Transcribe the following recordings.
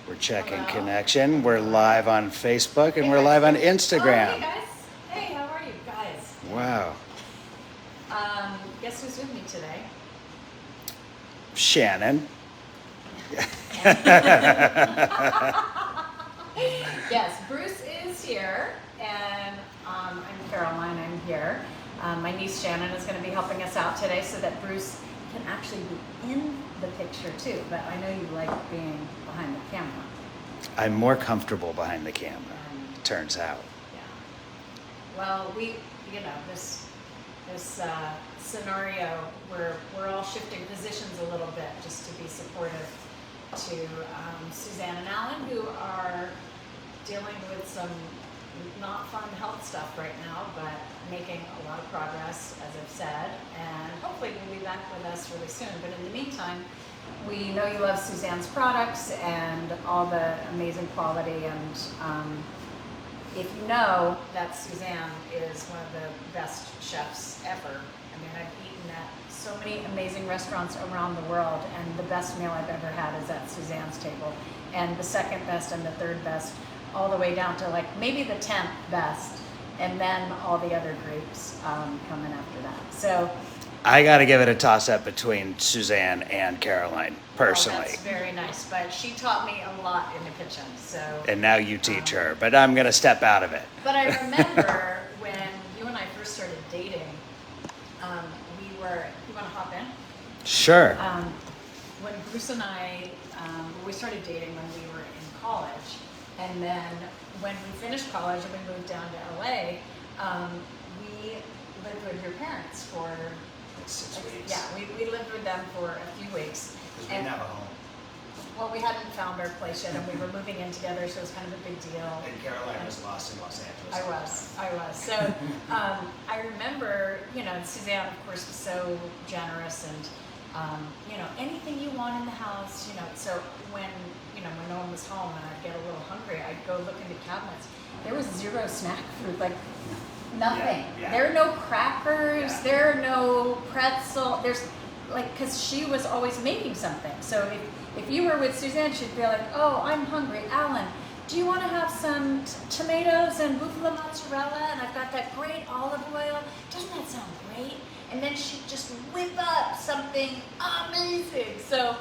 We're checking Hello. connection. We're live on Facebook and we're live on Oh, hey Instagram. guys. Hey, how are you guys? Wow. Guess who's with me today? Shannon. Yes, Bruce is here, and I'm Caroline. I'm here. My niece Shannon is going to be helping us out today, so that Bruce can actually be in the picture too. But I know you like being behind the camera. I'm more comfortable behind the camera, turns out. Yeah. Well, this scenario where we're all shifting positions a little bit just to be supportive to Suzanne and Alan, who are dealing with some not fun health stuff right now, but making a lot of progress, as I've said, and hopefully you'll be back with us really soon. But in the meantime, we know you love Suzanne's products and all the amazing quality, and if you know that Suzanne is one of the best chefs ever. I mean, I've eaten at so many amazing restaurants around the world, and the best meal I've ever had is at Suzanne's table, and the second best and the third best, all the way down to like maybe the 10th best, and then all the other groups come in after that. So I got to give it a toss-up between Suzanne and Caroline, personally. Oh, that's very nice, but she taught me a lot in the kitchen, so. And now you teach her, but I'm going to step out of it. But I remember when you and I first started dating, you want to hop in? Sure. When Bruce and I, we started dating when we were in college, and then when we finished college and we moved down to LA, we lived with your parents for 6 weeks. Yeah, we lived with them for a few weeks. Because we didn't have a home. Well, we hadn't found our place yet, and we were moving in together, so it was kind of a big deal. And Caroline was lost in Los Angeles. I was. So I remember, Suzanne, of course, was so generous, and anything you want in the house, So when no one was home and I'd get a little hungry, I'd go look in the cabinets. There was zero snack food, like nothing. Yeah. There are no crackers. Yeah. There are no pretzel. There's because she was always making something. So if you were with Suzanne, she'd be like, "Oh, I'm hungry, Alan. Do you want to have some tomatoes and buffalo mozzarella? And I've got that great olive oil. Doesn't that sound great?" And then she'd just whip up something amazing. So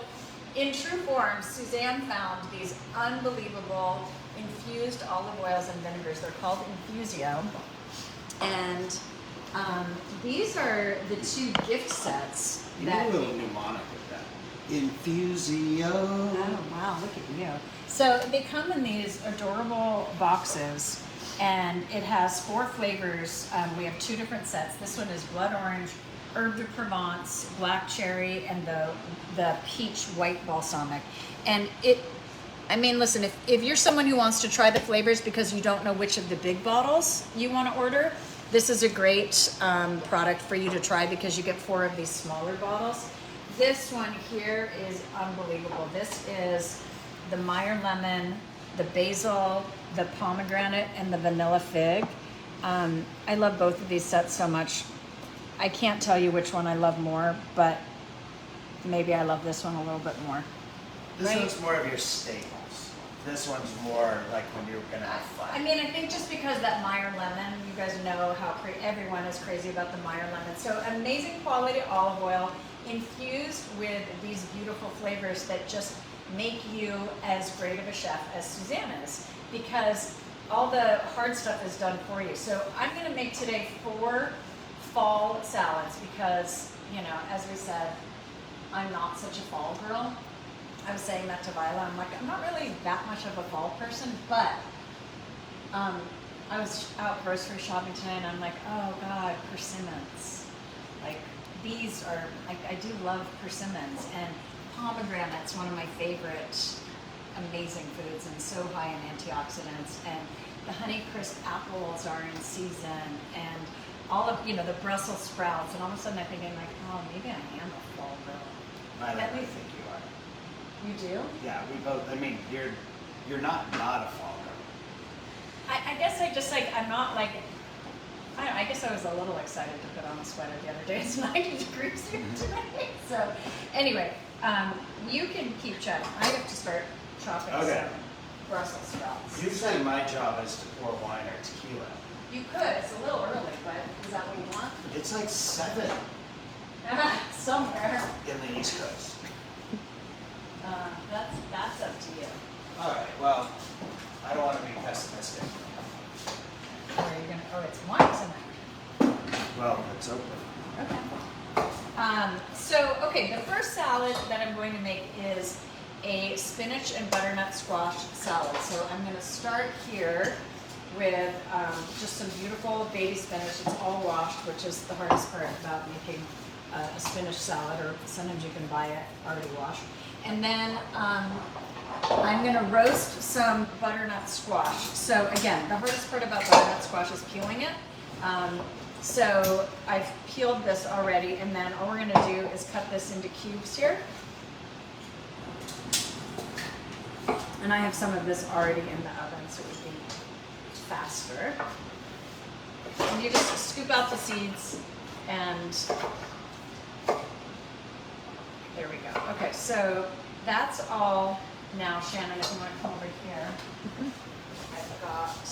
in true form, Suzanne found these unbelievable infused olive oils and vinegars. They're called Infusio. And these are the 2 gift sets. You need a little mnemonic with that. Infusio. Oh, wow, look at you. So they come in these adorable boxes, and it has 4 flavors. We have 2 different sets. This one is blood orange, herb de Provence, black cherry, and the peach white balsamic. And listen, if you're someone who wants to try the flavors because you don't know which of the big bottles you want to order, this is a great product for you to try because you get 4 of these smaller bottles. This one here is unbelievable. This is the Meyer lemon, the basil, the pomegranate, and the vanilla fig. I love both of these sets so much. I can't tell you which one I love more, but maybe I love this one a little bit more. This one's more of your staples. This one's more like when you're going to have fun. I think just because that Meyer lemon, you guys know how everyone is crazy about the Meyer lemon. So amazing quality olive oil infused with these beautiful flavors that just make you as great of a chef as Suzanne is, because all the hard stuff is done for you. So I'm going to make today 4 fall salads because, as we said, I'm not such a fall girl. I was saying that to Viola. I'm like, I'm not really that much of a fall person, but I was out grocery shopping today, and I'm like, oh God, persimmons. Like, these are, I do love persimmons, and pomegranate's one of my favorite amazing foods, and so high in antioxidants, and the Honeycrisp apples are in season, and all of, the Brussels sprouts, and all of a sudden I'm thinking like, oh, maybe I am a fall girl. I think you are. You do? Yeah, we both. You're not a fall girl. I guess I'm not like, I don't know, I guess I was a little excited to put on a sweater the other day. It's 90 degrees here today. So anyway, you can keep chatting. I have to start chopping Okay. some Brussels sprouts. Usually my job is to pour wine or tequila. You could. It's a little early, but is that what you want? It's like 7 Somewhere. in the East Coast. That's up to you. All right, well, I don't want to be pessimistic. Where are you gonna? Oh, it's wine tonight. Well, it's open. Okay. Okay, the first salad that I'm going to make is a spinach and butternut squash salad. So I'm going to start here with just some beautiful baby spinach. It's all washed, which is the hardest part about making a spinach salad, or sometimes you can buy it already washed. And then I'm going to roast some butternut squash. So again, the hardest part about butternut squash is peeling it. So I've peeled this already, and then all we're going to do is cut this into cubes here. And I have some of this already in the oven, so it would be faster. And you just scoop out the seeds, and there we go. Okay, so that's all. Now, Shannon, if you want to come over here, I've got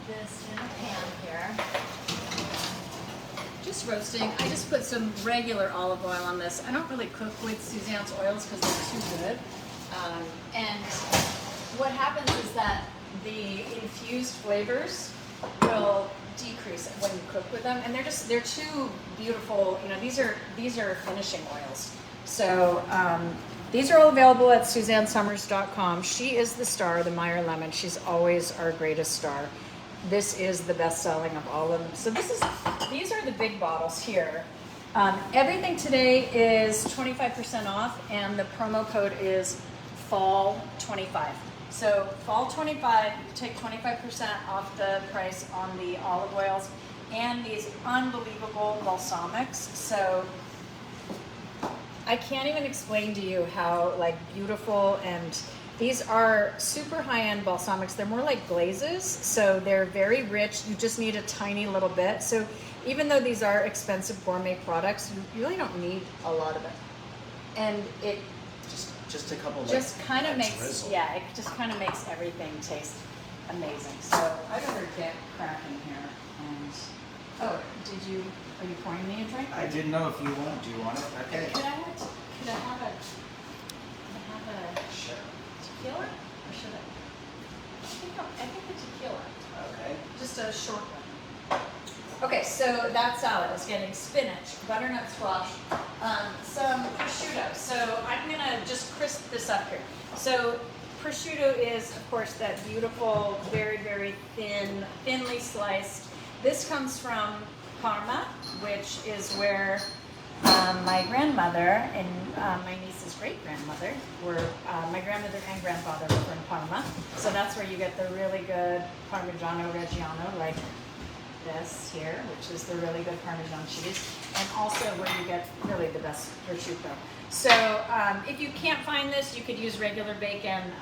this in a pan here. Just roasting. I just put some regular olive oil on this. I don't really cook with Suzanne's oils because they're too good. And what happens is that the infused flavors will decrease when you cook with them, and they're too beautiful. You know, these are finishing oils. So these are all available at SuzanneSummers.com. She is the star, the Meyer Lemon. She's always our greatest star. This is the best selling of all of them. So these are the big bottles here. Everything today is 25% off, and the promo code is FALL25. So FALL25, you take 25% off the price on the olive oils and these unbelievable balsamics. So I can't even explain to you how beautiful, and these are super high-end balsamics. They're more like glazes, so they're very rich. You just need a tiny little bit. So even though these are expensive gourmet products, you really don't need a lot of it. And it just a couple. Just kind of makes drizzle. it just kind of makes everything taste amazing. So I better get cracking here. And are you pouring me a drink? I didn't know if you want. Do you want it? Okay. Could I have a Sure. tequila, or should I think the tequila. Okay. Just a short one. Okay, so that salad is getting spinach, butternut squash, some prosciutto. So I'm gonna just crisp this up here. So prosciutto is, of course, that beautiful, very, very thinly sliced. This comes from Parma, which is where my grandmother and my niece's great-grandmother were, my grandmother and grandfather were from Parma. So that's where you get the really good Parmigiano Reggiano, like this here, which is the really good Parmesan cheese, and also where you get really the best prosciutto. So if you can't find this, you could use regular bacon.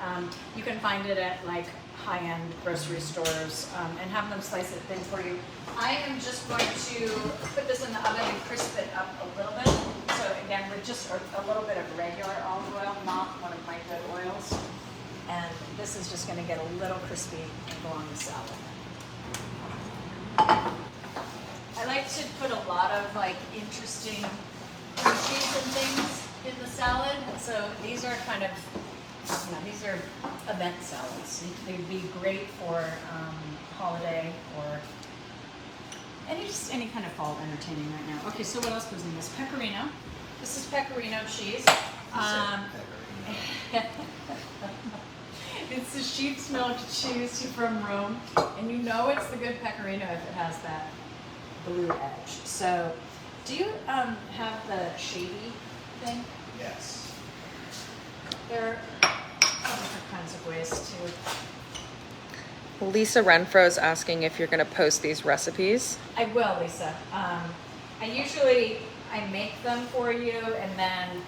You can find it at high-end grocery stores and have them slice it thin for you. I am just going to put this in the oven and crisp it up a little bit. So again, with just a little bit of regular olive oil, not one of my good oils. And this is just going to get a little crispy and go on the salad. I like to put a lot of interesting cheese and things in the salad. So these are kind of, these are event salads. They'd be great for holiday or any kind of fall entertaining right now. Okay, so what else goes in this? Pecorino. This is pecorino cheese. It's the sheep's milk cheese from Rome, and you know it's the good pecorino if it has that blue edge. So, do you have the shady thing? Yes. There are different kinds of ways to. Lisa Renfro's asking if you're going to post these recipes. I will, Lisa. I make them for you, and then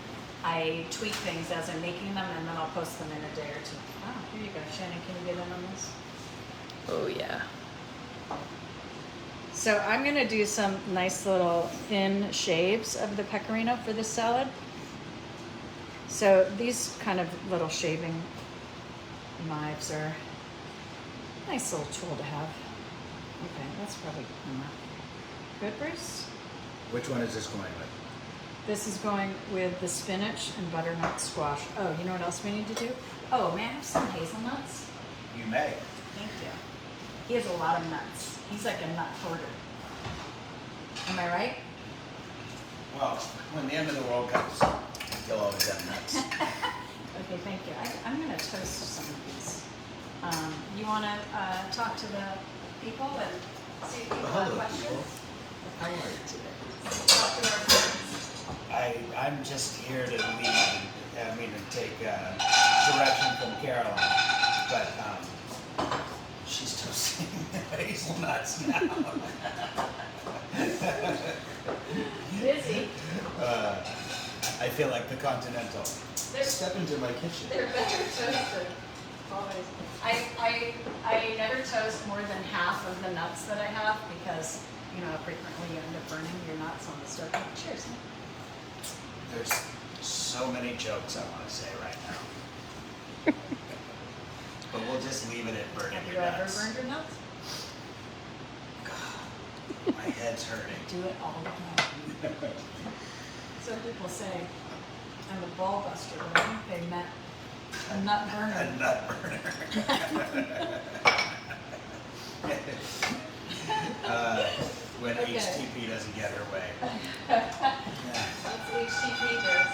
I tweak things as I'm making them, and then I'll post them in a day or two. Oh, here you go, Shannon. Can you get in on this? Oh, yeah. So I'm going to do some nice little thin shaves of the pecorino for this salad. So these kind of little shaving knives are a nice little tool to have. Okay, that's probably enough. Good, Bruce? Which one is this going with? This is going with the spinach and butternut squash. Oh, you know what else we need to do? Oh, may I have some hazelnuts? You may. Thank you. He has a lot of nuts. He's like a nut hoarder. Am I right? Well, when the end of the world comes, you'll always have nuts. Okay, thank you. I'm going to toast some of these. You want to talk to the people and see if people have questions? How are you today? Talk to our friends. I'm just here to lead, to take direction from Caroline, but she's toasting hazelnuts now. Busy. I feel like the Continental. Step into my kitchen. They're better toasted. Always. I never toast more than half of the nuts that I have because you know how frequently you end up burning your nuts on the stove. Cheers. There's so many jokes I want to say right now. But we'll just leave it at burning Have you your ever nuts. burned your nuts? God, my head's hurting. Do it all the time. Some people say I'm a ball buster, but I think they meant a nut burner. A nut burner. When Okay. HTP doesn't get her way. That's what HTP does.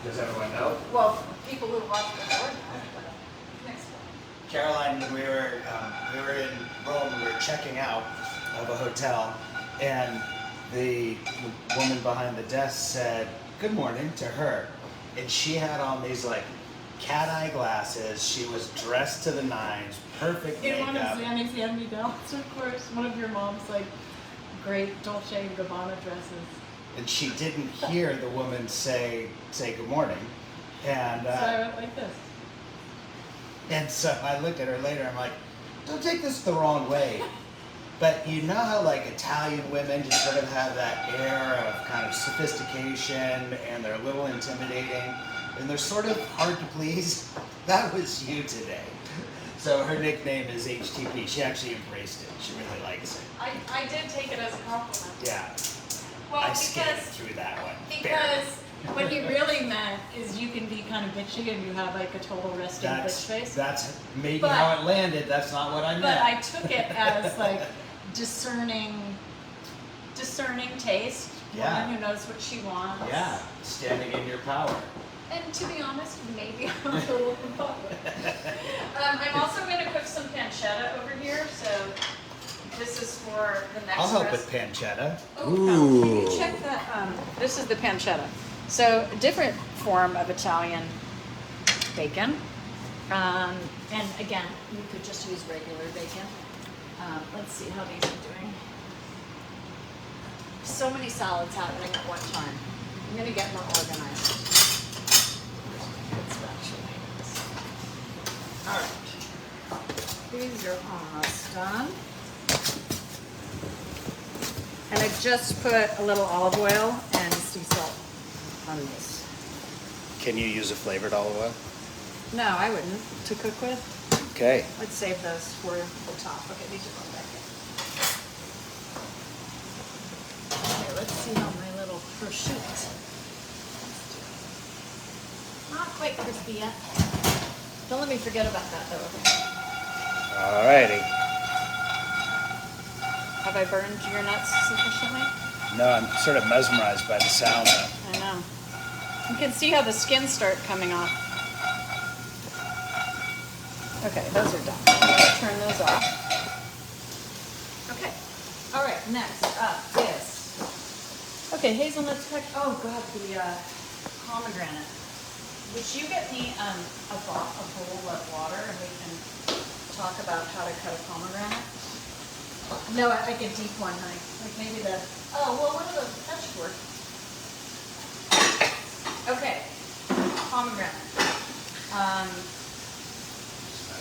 Does everyone know? Well, people who watch the board know, but next one. Caroline, we were in Rome. We were checking out of a hotel, and the woman behind the desk said "Good morning" to her, and she had on these like cat eye glasses. She was dressed to the nines, perfect In one of makeup. Zanny's hand-me-downs, of course. One of your mom's like great Dolce & Gabbana dresses. And she didn't hear the woman say good morning, and So I went like this. and so I looked at her later. I'm like, don't take this the wrong way, but you know how like Italian women just sort of have that air of kind of sophistication, and they're a little intimidating, and they're sort of hard to please. That was you today. So her nickname is HTP. She actually embraced it. She really likes it. I did take it as a compliment. Yeah, Well, I skated through that one. because what he really meant is you can be kind of bitchy and you have like a total resting bitch face. That's maybe But- how it landed. That's not what I meant. But I took it as like discerning taste. Yeah. Woman who knows what she wants. Yeah, standing in your power. And to be honest, maybe I'm a little above it. I'm also going to cook some pancetta over here, so this is for the next I'll help recipe. with pancetta. Oh, can you check that? This is the pancetta. So a different form of Italian bacon. And again, you could just use regular bacon. Let's see how these are doing. So many salads happening at one time. I'm going to get more organized. All right. These are almost done. And I just put a little olive oil and sea salt on this. Can you use a flavored olive oil? No, I wouldn't. To cook with. Okay. Let's save those for the top. Okay, these are going back in. Okay, let's see how my little prosciutto. Not quite crispy yet. Don't let me forget about that though. Alrighty. Have I burned your nuts sufficiently? No, I'm sort of mesmerized by the sound though. I know. You can see how the skins start coming off. Okay, those are done. I'm going to turn those off. Okay. All right, next up is... Okay, hazelnuts. Oh, God, the pomegranate. Would you get me a bowl of water and we can talk about how to cut a pomegranate? No, like a deep one, honey. Like maybe the... Oh, well, one of those touch work. Okay, pomegranate.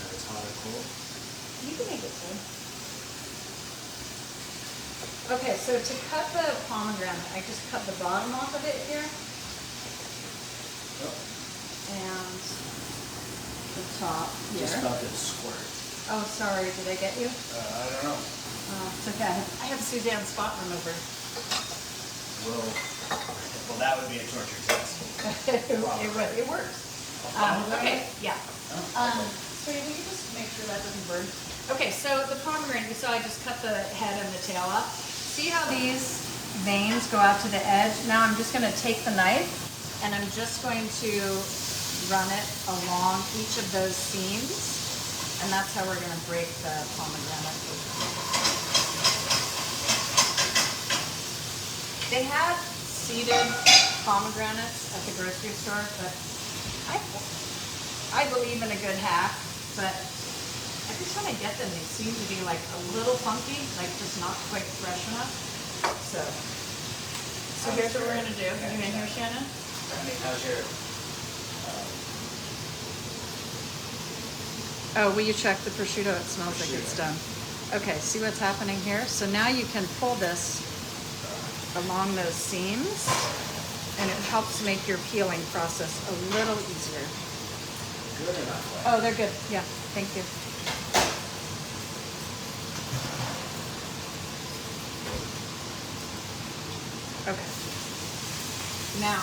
It's hot or cold? You can make it cold. Okay, so to cut the pomegranate, I just cut the bottom off of it here. Oh, top here. Just felt it squirt. Oh, sorry, did I get you? I don't know. Oh, it's okay. I have Suzanne's spot remover. Well, that would be a torture test. It works. Okay, yeah. So will you just make sure that doesn't burn? Okay, so the pomegranate, you saw I just cut the head and the tail off. See how these veins go out to the edge? Now I'm just gonna take the knife and I'm just going to run it along each of those seams. And that's how we're gonna break the pomegranate. They had seeded pomegranates at the grocery store, but I believe in a good hack, but every time I get them, they seem to be like a little funky, like just not quite fresh enough. So here's what we're gonna do. You in here, Shannon? How's your? Oh, will you check the prosciutto? It smells like it's done. Okay, see what's happening here? So now you can pull this along those seams, and it helps make your peeling process a little easier. Good enough. Oh, they're good. Yeah, thank you. Okay. Now,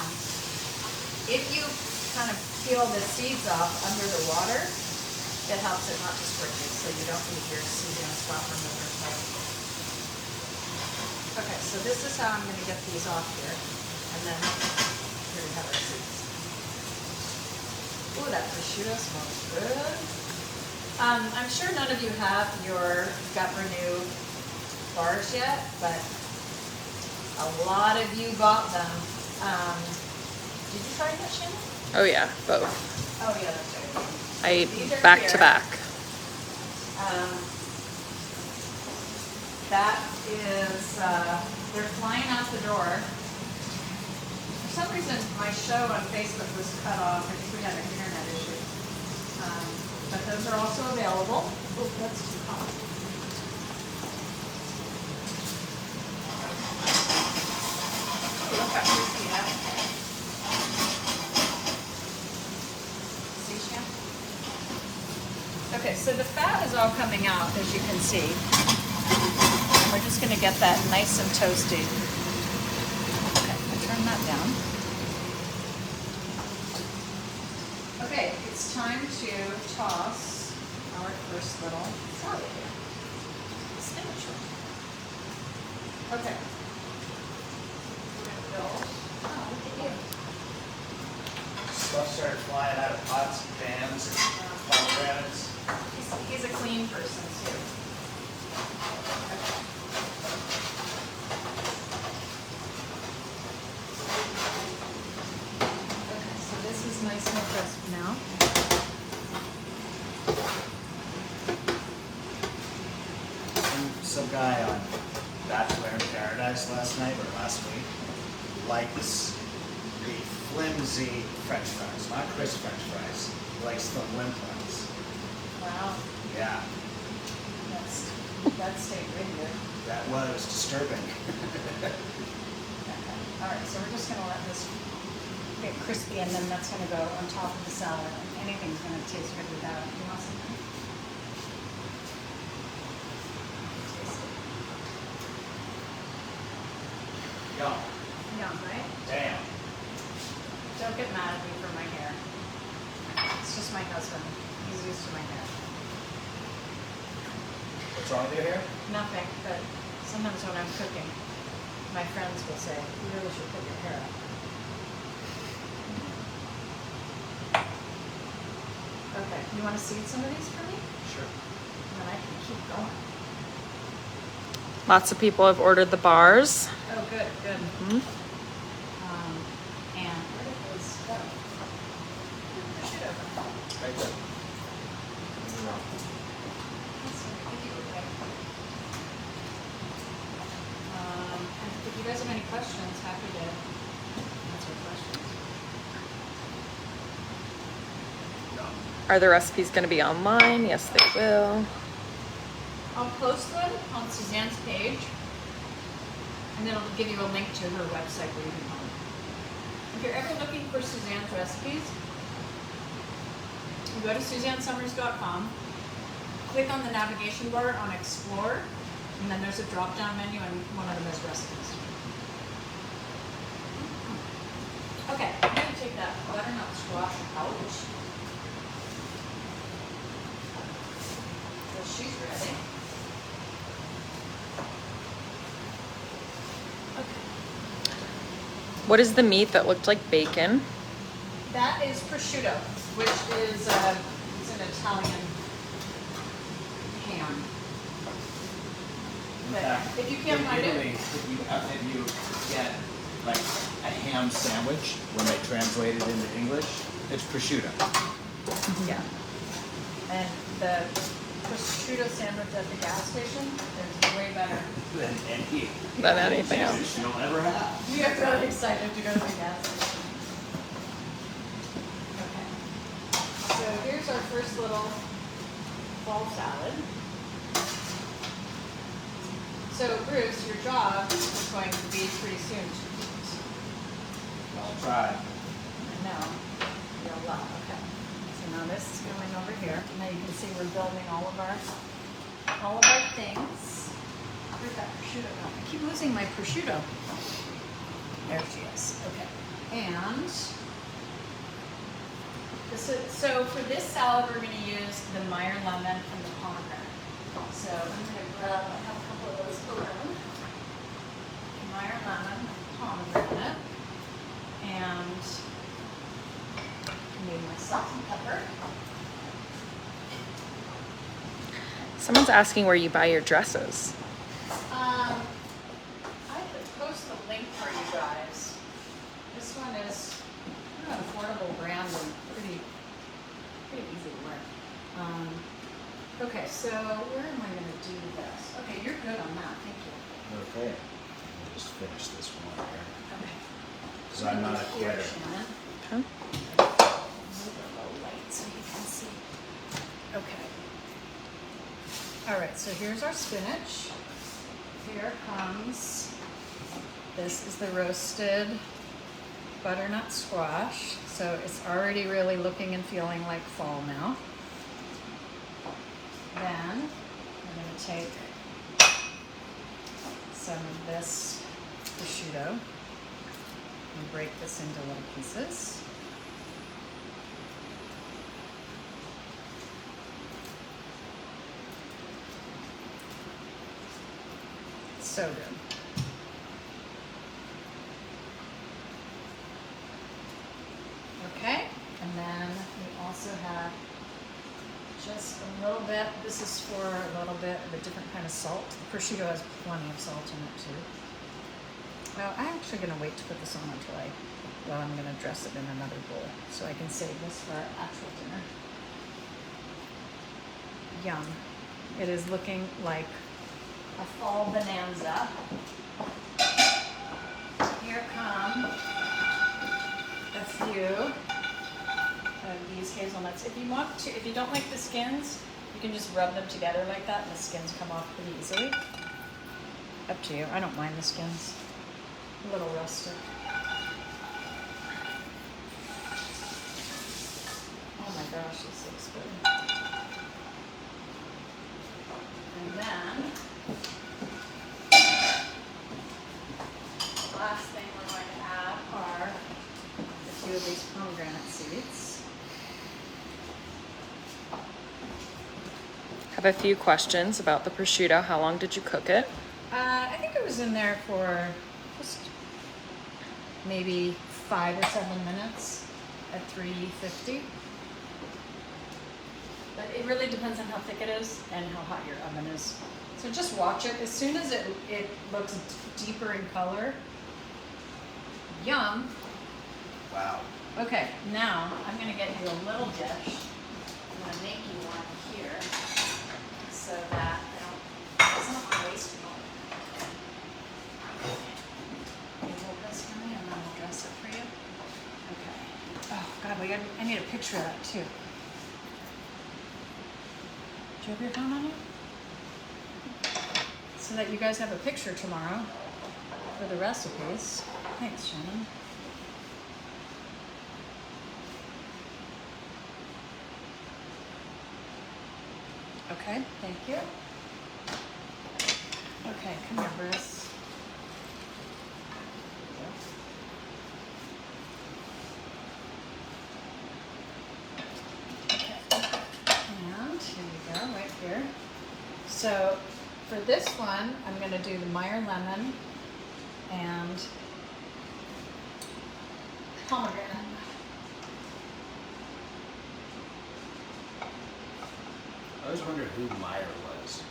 if you kind of peel the seeds off under the water, it helps it not to squirt you, so you don't need your Suzanne spot remover. Okay, so this is how I'm going to get these off here, and then here we have our seeds. Ooh, that prosciutto smells good. I'm sure none of you have your Gut Renew bars yet, but a lot of you got them. Did you try that, Shannon? Oh yeah, both. Oh yeah, that's right. I ate These are back here. to back. That is, they're flying out the door. For some reason, my show on Facebook was cut off. I think we had an internet issue. But those are also available. Oh, that's too hot. Look how crispy that is. See, Shan? Okay, so the fat is all coming out, as you can see. We're just going to get that nice and toasty. Okay, I'll turn that down. Okay, it's time to toss our first little salad here. Spinach roll. Okay. We're going to build. Oh, look at you. Stuff started flying out of pots and pans and pomegranates. He's a clean person, too. Okay. Okay, so this is nice and crisp now. Some guy on Bachelor in Paradise last night or last week likes the flimsy French fries, not crisp French fries. He likes the limp ones. Wow, Yeah, that stayed with you. that was disturbing. Okay. All right, so we're just gonna let this get crispy, and then that's gonna go on top of the salad. And anything's gonna taste good with that. You want something? Taste it. Yum. Yum, right? Damn. Don't get mad at me for my hair. It's just my husband. He's used to my hair. What's wrong with your hair? Nothing, but sometimes when I'm cooking, my friends will say, you really should put your hair up. Okay, you want to seed some of these for me? Sure. And then I can keep going. Lots of people have ordered the bars. Oh, good, good. Mhm. And where did those go? Push it over. Right there. And if you guys have any questions, happy to answer questions. Are the recipes going to be online? Yes, they will. I'll post them on Suzanne's page, and then I'll give you a link to her website where you can find them. If you're ever looking for Suzanne's recipes, go to SuzanneSummers.com, click on the navigation bar on Explore, and then there's a drop-down menu, and one of them is recipes. Okay, I'm gonna take that butternut squash out. So she's ready. Okay. What is the meat that looked like bacon? That is prosciutto, which is it's an Italian ham. But if you can't in find Italy, it, if you get like a ham sandwich, when they translate it into English, it's prosciutto. yeah. And the prosciutto sandwich at the gas station is way better. Than anything else. sandwich you'll ever have. We are really excited to go to the gas station. Okay. So here's our first little fall salad. So Bruce, your job is going to be pretty soon to eat. I'll try. I know. You'll love. Okay. So now this is going over here. Now you can see we're building all of our things. Where's that prosciutto going? I keep losing my prosciutto. There she is. Okay. And this is, so for this salad, we're going to use the Meyer lemon and the pomegranate. So I'm going to grab, I have a couple of those around. Meyer lemon, pomegranate, and I need my salt and pepper. Someone's asking where you buy your dresses. I could post the link for you guys. This one is an affordable brand and pretty easy to wear. Okay, so where am I going to do this? Okay, you're good on that. Thank you. Okay. I'll just finish this one here. Okay. Because I'm not a Here, quitter. Shannon. Huh? Move it a little light so you can see. Okay. All right, so here's our spinach. Here comes, this is the roasted butternut squash. So it's already really looking and feeling like fall now. Then we're going to take some of this prosciutto and break this into little pieces. So good. Okay, and then we also have just a little bit, this is for a little bit of a different kind of salt. The prosciutto has plenty of salt in it too. Well, I'm actually going to wait to put this on until I'm going to dress it in another bowl so I can save this for our actual dinner. Yum. It is looking like a fall bonanza. Here come a few of these hazelnuts. If you want to, if you don't like the skins, you can just rub them together like that and the skins come off pretty easily. Up to you. I don't mind the skins. A little rustic. Oh my gosh, this looks good. And then, the last thing we're going to add are a few of these pomegranate seeds. Have a few questions about the prosciutto. How long did you cook it? I think it was in there for just maybe 5 or 7 minutes at 350. But it really depends on how thick it is and how hot your oven is. So just watch it. As soon as it looks deeper in color, yum. Wow. Okay, now I'm going to get you a little dish. I'm going to make you one here so that it doesn't waste more. Can you hold this for me and then I'll dress it for you? Okay. Oh God, I need a picture of that too. Do you have your phone on you? So that you guys have a picture tomorrow for the recipes. Thanks, Shannon. Okay, thank you. Okay, come here, Bruce. Okay, and here we go, right here. So for this one, I'm going to do the Meyer lemon and pomegranate. I always wondered who Meyer was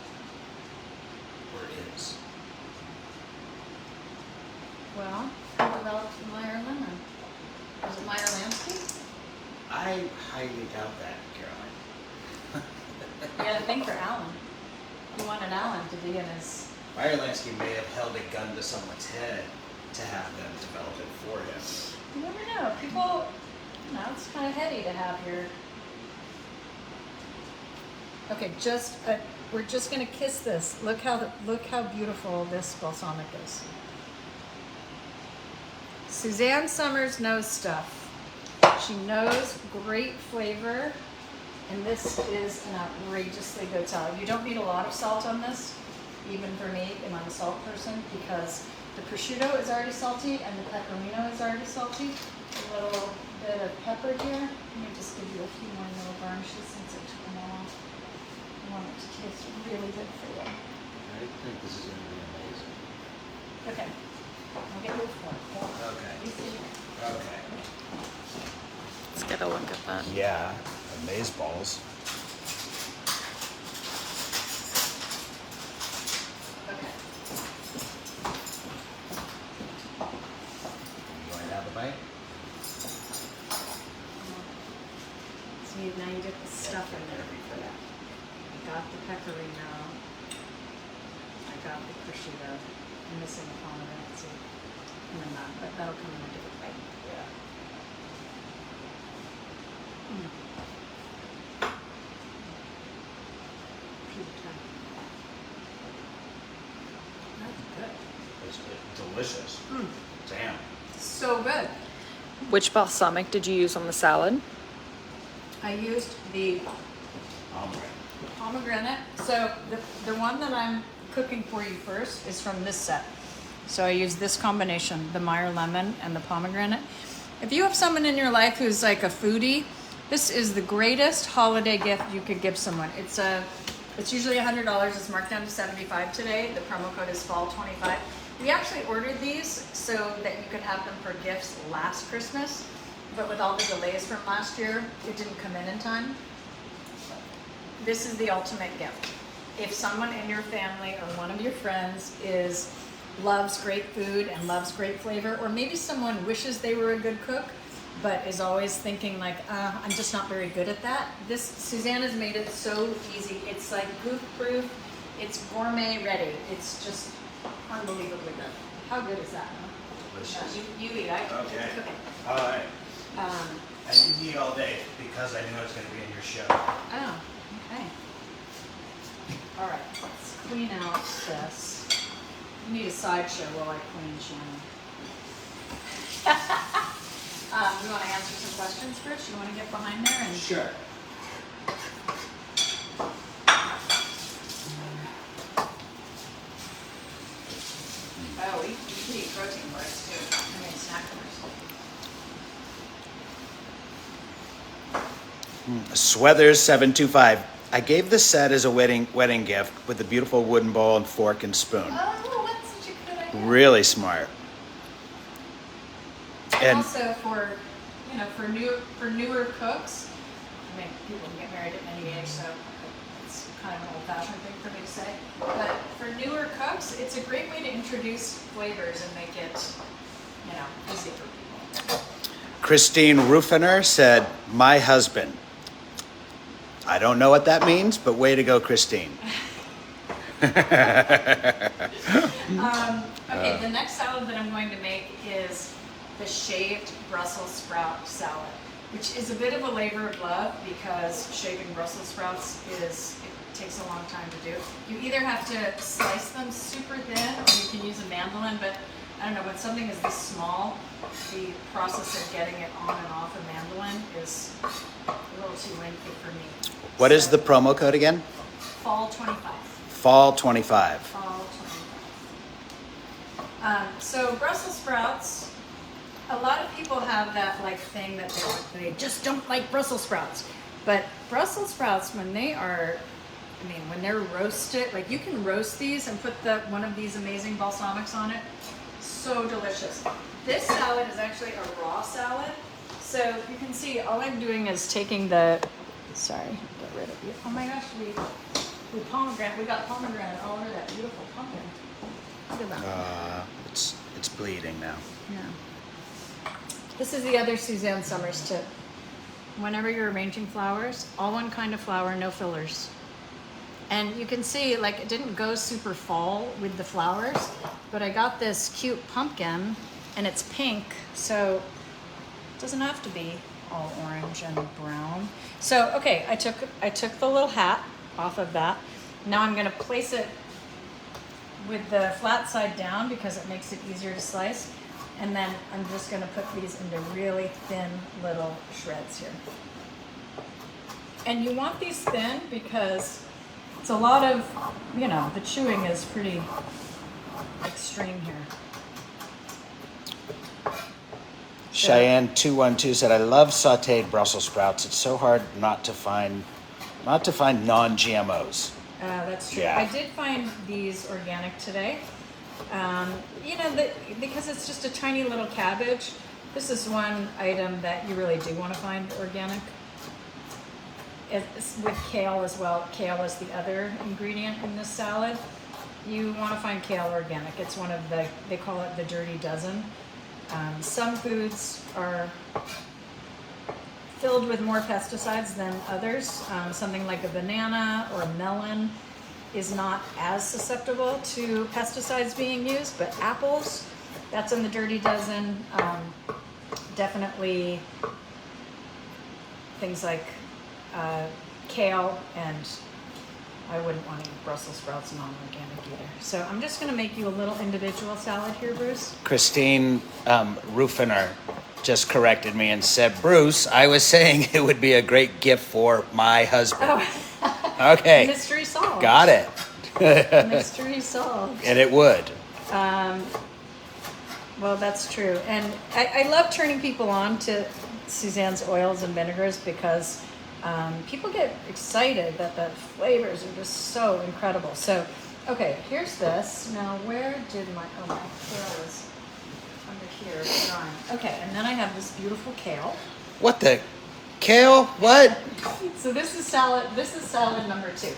or is. Well, who developed the Meyer lemon? Was it Meyer Lansky? I highly doubt that, Caroline. You got to think for Alan. You wanted Alan to be in his. Meyer Lansky may have held a gun to someone's head to have them develop it for him. You never know. People, it's kind of heady to have your. Okay, we're just gonna kiss this. Look how beautiful this balsamic is. Suzanne Summers knows stuff. She knows great flavor, and this is an outrageously good salad. You don't need a lot of salt on this, even for me, and I'm a salt person, because the prosciutto is already salty and the pecorino is already salty. A little bit of pepper here. Let me just give you a few more little garnishes since I took them all off. I want it to taste really good for you. I think this is going to be amazing. Okay. I'll get you a fork. Okay. You see? Okay. Let's get a look at that. Yeah, amaze balls. Okay. You going to have a bite? So now you get the stuff in there for that. I got the pecorino. I got the prosciutto. I'm missing the pomegranate seed. And then that, but that'll come in a different bite. Yeah. That's good. It's delicious. Damn. So good. Which balsamic did you use on the salad? I used the Ombre. pomegranate. So the one that I'm cooking for you first is from this set. So I use this combination, the Meyer lemon and the pomegranate. If you have someone in your life who's like a foodie, this is the greatest holiday gift you could give someone. It's usually $100. It's marked down to $75 today. The promo code is fall25. We actually ordered these so that you could have them for gifts last Christmas, but with all the delays from last year, it didn't come in time. This is the ultimate gift. If someone in your family or one of your friends loves great food and loves great flavor, or maybe someone wishes they were a good cook, but is always thinking like, I'm just not very good at that. Suzanne has made it so easy. It's like goof-proof. It's gourmet ready. It's just unbelievably good. How good is that? Huh? Delicious. You eat. I Okay. cook it. All right. I didn't eat all day because I knew I was going to be in your show. Oh, okay. All right, let's clean out this. You need a sideshow while I clean, Shannon. You want to answer some questions first? You want to get behind there and Sure. oh, we can eat protein bars too. I mean snack bars. Sweathers 725. I gave this set as a wedding gift with a beautiful wooden bowl and fork and spoon. Oh, that's such a good idea. Really smart. And also for newer cooks, I mean, people can get married at any age, so it's kind of an old-fashioned thing for me to say. But for newer cooks, it's a great way to introduce flavors and make it, easy for people. Christine Rufiner said, "My husband." I don't know what that means, but way to go, Christine. Okay, the next salad that I'm going to make is the shaved Brussels sprout salad, which is a bit of a labor of love because shaving Brussels sprouts it takes a long time to do. You either have to slice them super thin or you can use a mandolin, but I don't know, when something is this small, the process of getting it on and off a mandolin is a little too lengthy for me. What is the promo code again? fall 25. Fall 25. Fall 25. So Brussels sprouts, a lot of people have that like thing that they just don't like Brussels sprouts. But Brussels sprouts, when they are, I mean, when they're roasted, like you can roast these and put one of these amazing balsamics on it. So delicious. This salad is actually a raw salad. So you can see all I'm doing is taking sorry, get rid of you. Oh my gosh, we got pomegranate all over that beautiful pumpkin. Look at that. It's bleeding now. Yeah. This is the other Suzanne Summers tip. Whenever you're arranging flowers, all one kind of flower, no fillers. And you can see, like, it didn't go super fall with the flowers, but I got this cute pumpkin, and it's pink, so it doesn't have to be all orange and brown. So, okay, I took the little hat off of that. Now I'm gonna place it with the flat side down because it makes it easier to slice. And then I'm just gonna put these into really thin little shreds here. And you want these thin because it's a lot of, the chewing is pretty extreme here. Cheyenne 212 said, "I love sautéed Brussels sprouts. It's so hard not to find non-GMOs." That's true. Yeah. I did find these organic today. Because it's just a tiny little cabbage. This is one item that you really do want to find organic. It's with kale as well. Kale is the other ingredient in this salad. You want to find kale organic. It's one of they call it the dirty dozen. Some foods are filled with more pesticides than others. Something like a banana or a melon is not as susceptible to pesticides being used, but apples, that's in the dirty dozen. Definitely things like kale, and I wouldn't want to eat Brussels sprouts non-organic either. So I'm just gonna make you a little individual salad here, Bruce. Christine Rufiner just corrected me and said, "Bruce, I was saying it would be a great gift for my husband." Oh. Okay. Mystery solved. Got it. Mystery solved. And it would. Well, that's true. And I love turning people on to Suzanne's oils and vinegars because people get excited that the flavors are just so incredible. So, okay, here's this. Now, where did my kale is under here, drying. Okay, and then I have this beautiful kale. What the? Kale? What? So this is salad number 2.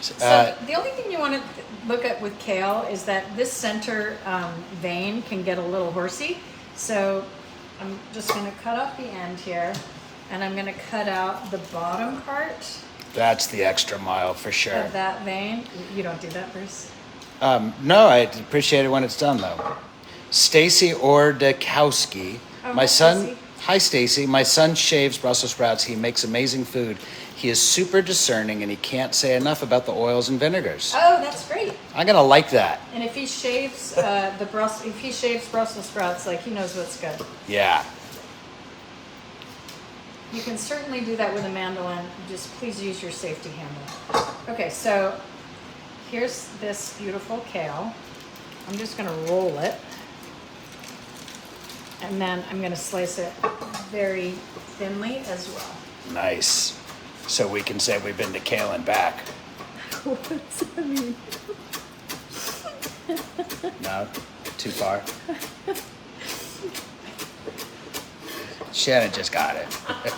So the only thing you want to look at with kale is that this center vein can get a little horsey. So I'm just going to cut off the end here, and I'm going to cut out the bottom part. That's the extra mile for sure. Of that vein. You don't do that, Bruce? No, I appreciate it when it's done though. Stacy Ordakowski. Oh, My hi, son. Stacy. Hi, Stacy. My son shaves Brussels sprouts. He makes amazing food. He is super discerning, and he can't say enough about the oils and vinegars. Oh, that's great. I'm gonna like that. And if he shaves Brussels sprouts, like he knows what's good. Yeah. You can certainly do that with a mandolin. Just please use your safety handle. Okay, so here's this beautiful kale. I'm just gonna roll it. And then I'm gonna slice it very thinly as well. Nice. So we can say we've been to Kale and back. What's that mean? No? Too far? Shannon just got it.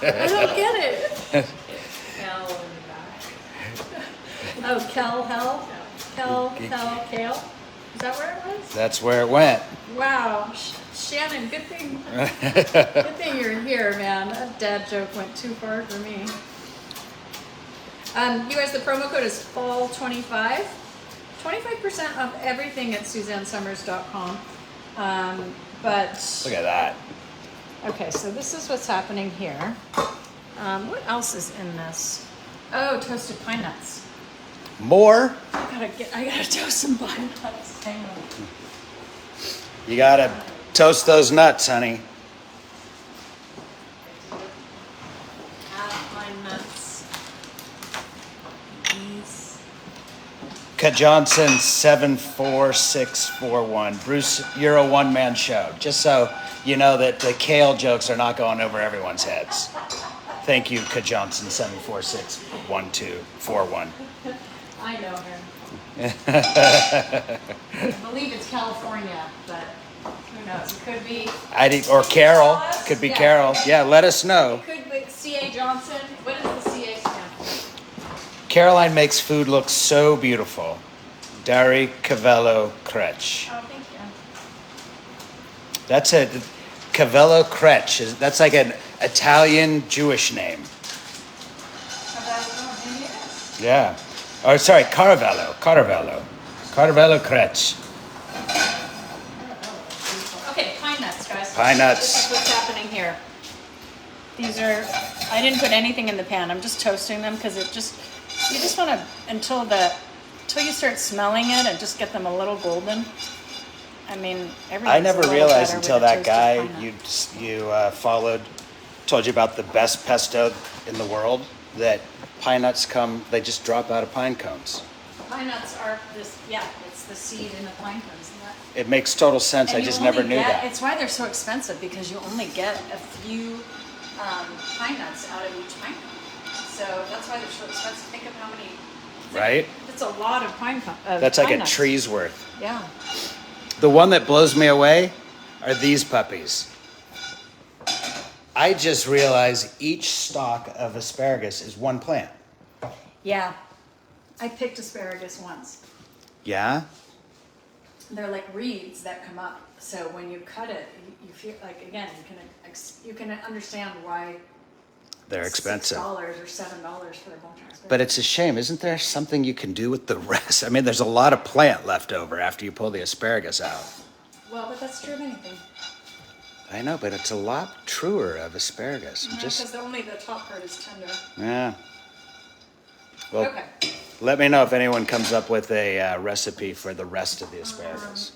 I don't get it. Kale in the back. Oh, kale. Is that where it was? That's where it went. Wow, Shannon, good thing you're here, man. That dad joke went too far for me. You guys, the promo code is fall25. 25% off everything at SuzanneSummers.com. But Look at that. okay, so this is what's happening here. What else is in this? Oh, toasted pine nuts. More? I gotta toast some pine nuts. Hang on. You gotta toast those nuts, honey. Add pine nuts. Johnson 74641. Bruce, you're a one-man show. Just so you know that the kale jokes are not going over everyone's heads. Thank you, Johnson 7461241. I know her. I believe it's California, but who knows? It could be. Or Carol. Could be Yeah. Carol. Yeah, let us know. It could be C.A. Johnson. What does the C.A. stand for? Caroline makes food look so beautiful. Dari Cavello Kretsch. Oh, thank you. That's a Cavello Kretsch. That's like an Italian Jewish name. Yeah. Or sorry, Caravello. Kretsch. Okay, pine nuts, guys. Pine nuts. This is what's happening here. These are, I didn't put anything in the pan. I'm just toasting them because you just want to, until you start smelling it and just get them a little golden. I mean, I never realized until that guy you you followed told you about the best pesto in the world, that pine nuts they just drop out of pine cones. Pine nuts are this, yeah, it's the seed in the pine cones. Isn't that? It makes total sense. And I just never knew that. It's why they're so expensive, because you only get a few pine nuts out of each pine cone. So that's why they're so expensive. Think of how many. Right? It's a lot of pine cones. That's like a tree's worth. Yeah. The one that blows me away are these puppies. I just realized each stalk of asparagus is one plant. Yeah. I picked asparagus once. Yeah? They're like reeds that come up. So when you cut it, you feel like, again, you can understand why They're expensive. $6 or $7 for a bunch of asparagus. But it's a shame. Isn't there something you can do with the rest? I mean, there's a lot of plant left over after you pull the asparagus out. Well, but that's true of anything. I know, but it's a lot truer of asparagus. Because only the top part is tender. Yeah. Well, Okay. let me know if anyone comes up with a recipe for the rest of the asparagus.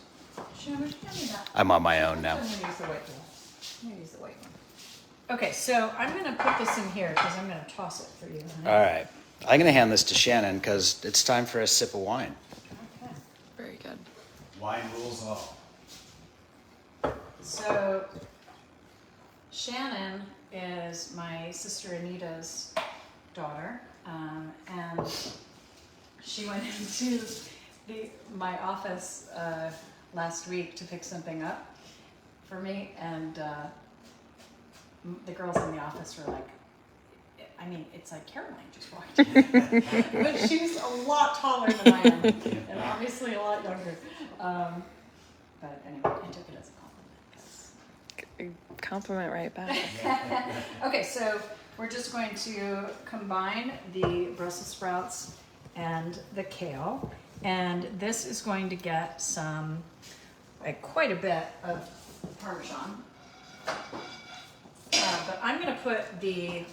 Shannon, hand me that. I'm on my own now. I'm going to use the white one. I'm going to use the white one. Okay, so I'm going to put this in here because I'm going to toss it for you. All right. I'm going to hand this to Shannon because it's time for a sip of wine. Okay. Very good. Wine rules all. So Shannon is my sister Anita's daughter, and she went into my office last week to pick something up for me, and the girls in the office were like, I mean, it's like Caroline just walked in. But she's a lot taller than I am, and obviously a lot younger. But anyway, I took it as a compliment. Compliment right back. Okay, so we're just going to combine the Brussels sprouts and the kale, and this is going to get some, quite a bit of Parmesan. But I'm going to put the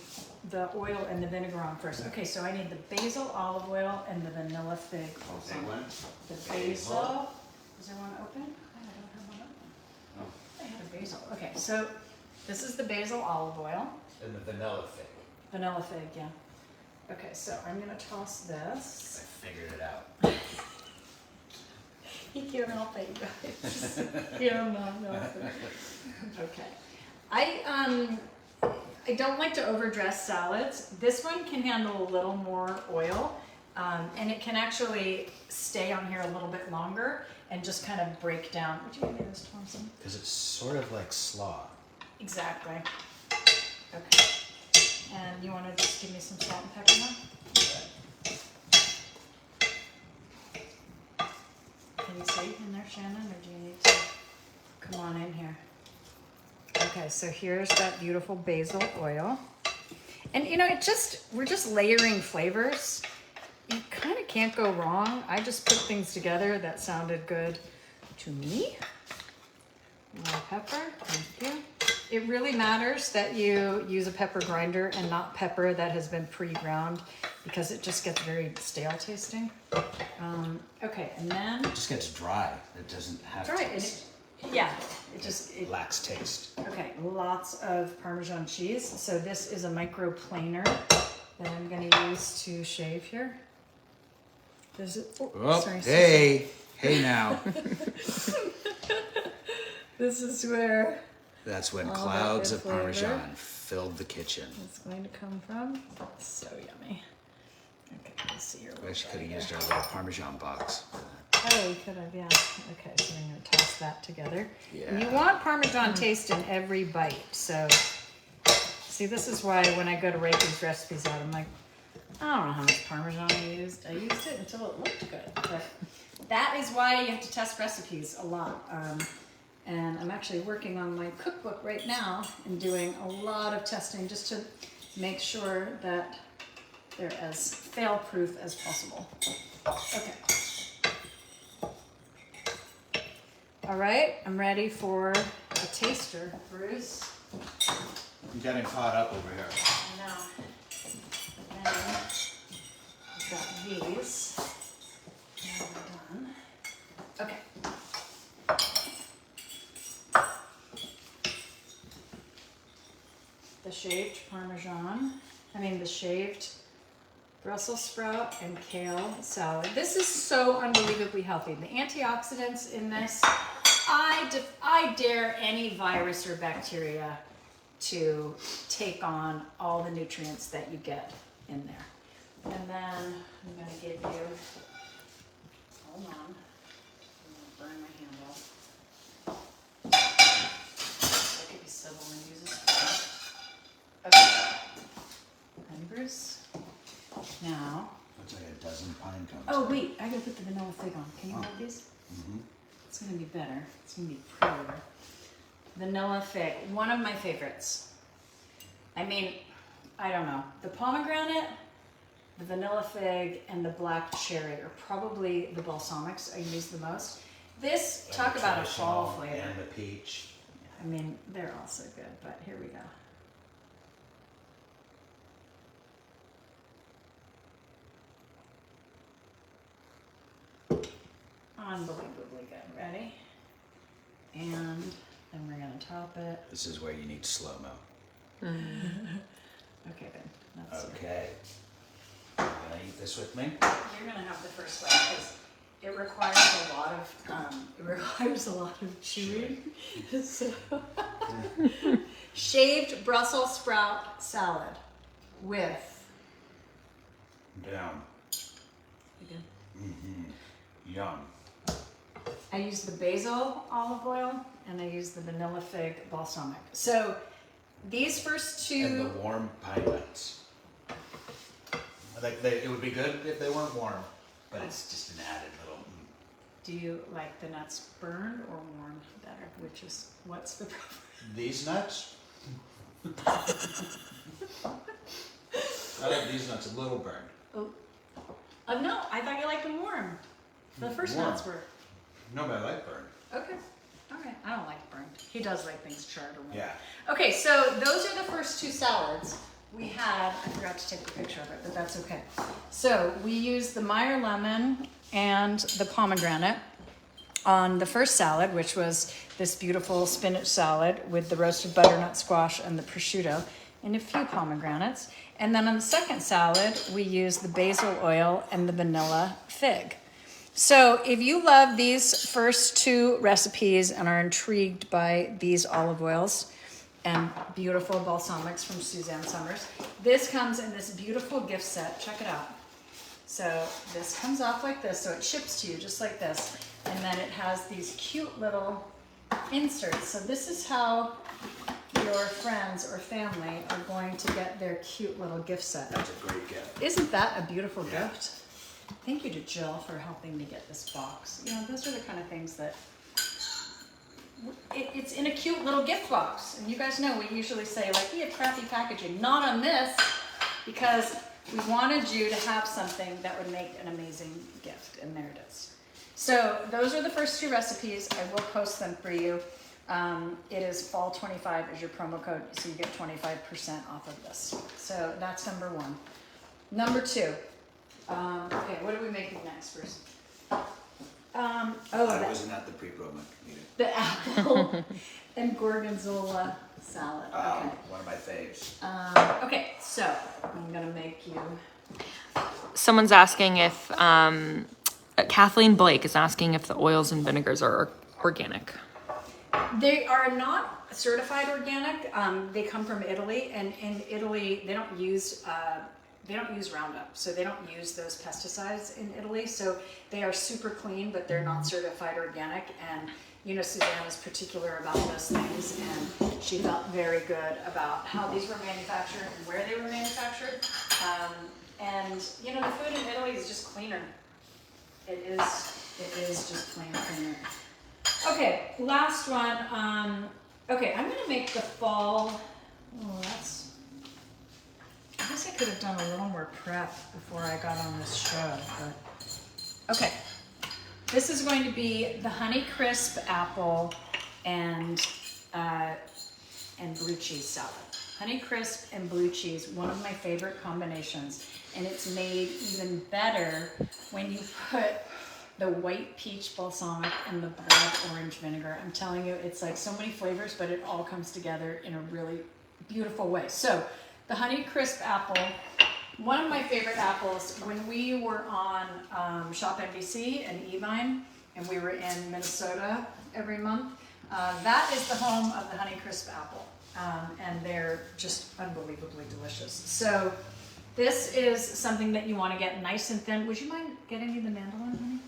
oil and the vinegar on first. Okay, so I need the basil olive oil and the vanilla fig also. The basil. Is there one open? I don't have one open. Oh. I had a basil. Okay, so this is the basil olive oil. And the vanilla fig. Vanilla fig, yeah. Okay, so I'm going to toss this. I figured it out. He can't help it, you guys. No. Okay. I don't like to overdress salads. This one can handle a little more oil, and it can actually stay on here a little bit longer and just kind of break down. Would you give me this, Thompson? Because it's sort of like slaw. Exactly. Okay. And you want to just give me some salt and pepper now? Can you see in there, Shannon, or do you need to come on in here? Okay, so here's that beautiful basil oil. And you know, we're just layering flavors. You kind of can't go wrong. I just put things together that sounded good to me. More pepper, thank you. It really matters that you use a pepper grinder and not pepper that has been pre-ground, because it just gets very stale tasting. Okay, and then... It just gets dry. It doesn't have taste. It lacks taste. Okay, lots of Parmesan cheese. So this is a microplaner that I'm going to use to shave here. Does it? Oh, Oh, sorry, hey now. This is where That's when all that clouds good of flavor Parmesan filled the kitchen. it's going to come from. It's so yummy. Okay, let's see your. I could have used our little Parmesan box. Oh, we could have, yeah. Okay, so we're gonna toss that together. And you Yeah. want Parmesan taste in every bite. So, see, this is why when I go to write these recipes out, I'm like, I don't know how much Parmesan I used. I used it until it looked good. But that is why you have to test recipes a lot. And I'm actually working on my cookbook right now and doing a lot of testing just to make sure that they're as fail-proof as possible. Okay. All right, I'm ready for a taster, Bruce. I'm getting caught up over here. I know. And then I've got these. Now we're done. Okay. The shaved Parmesan. The shaved Brussels sprout and kale salad. This is so unbelievably healthy. The antioxidants in this, I dare any virus or bacteria to take on all the nutrients that you get in there. And then I'm gonna give you, hold on, I'm gonna burn my hand off. I could be civil and use a spoon. Okay, and Bruce. Now. Looks like a dozen pine cones. Oh wait, I gotta put the vanilla fig on. Can you hold these? Mm-hmm. It's gonna be better. It's gonna be prettier. Vanilla fig, one of my favorites. I don't know. The pomegranate, the vanilla fig, and the black cherry are probably the balsamics I use the most. This, talk about a fall flavor. And the peach. They're also good, but here we go. Unbelievably good. Ready? And then we're gonna top it. This is where you need slow-mo. Okay, Ben. That's Okay. You're gonna eat this with me? You're gonna have the first bite because it requires a lot of chewing. So, shaved Brussels sprout salad with. Down. Again. Mm-hmm. Yum. I use the basil olive oil and I use the vanilla fig balsamic. So these first two. And the warm pine nuts. It would be good if they weren't warm, but it's just an added little. Do you like the nuts burned or warm better? What's the preference? These nuts? I like these nuts a little burned. Oh no, I thought you liked them warm. The first Warm. nuts were. No, but I like burned. Okay. All right. I don't like burnt. He does like things charred or warm. Yeah. Okay, so those are the first two salads. We had, I forgot to take a picture of it, but that's okay. So we used the Meyer lemon and the pomegranate on the first salad, which was this beautiful spinach salad with the roasted butternut squash and the prosciutto and a few pomegranates. And then on the second salad, we used the basil oil and the vanilla fig. So if you love these first two recipes and are intrigued by these olive oils and beautiful balsamics from Suzanne Summers, this comes in this beautiful gift set. Check it out. So this comes off like this, so it ships to you just like this. And then it has these cute little inserts. So this is how your friends or family are going to get their cute little gift set. That's a great gift. Isn't that a beautiful gift? Thank you to Jill for helping me get this box. Those are the kind of things that it's in a cute little gift box. And you guys know we usually say we have crappy packaging. Not on this, because we wanted you to have something that would make an amazing gift. And there it is. So those are the first two recipes. I will post them for you. It is fall25 is your promo code, so you get 25% off of this. So that's number one. Number two. Okay, what are we making next, Bruce? I wasn't at the pre-promo meeting. The apple and gorgonzola salad. Okay. One of my faves. Okay, so I'm gonna make you someone's asking if Kathleen Blake is asking if the oils and vinegars are organic. They are not certified organic. They come from Italy, and in Italy they don't use Roundup, so they don't use those pesticides in Italy. So they are super clean, but they're not certified organic. And you know, Suzanne is particular about those things, and she felt very good about how these were manufactured and where they were manufactured. And you know, the food in Italy is just cleaner. It is just plain cleaner. Okay, last one. Okay, I'm gonna make the fall. Oh, I guess I could have done a little more prep before I got on this show, but okay. This is going to be the Honey Crisp apple and blue cheese salad. Honey Crisp and blue cheese, one of my favorite combinations, and it's made even better when you put the white peach balsamic and the blood orange vinegar. I'm telling you, it's like so many flavors, but it all comes together in a really beautiful way. So the Honey Crisp apple, one of my favorite apples, when we were on Shop NBC and Evine, and we were in Minnesota every month, that is the home of the Honey Crisp apple. And they're just unbelievably delicious. So this is something that you want to get nice and thin. Would you mind getting me the mandolin, honey?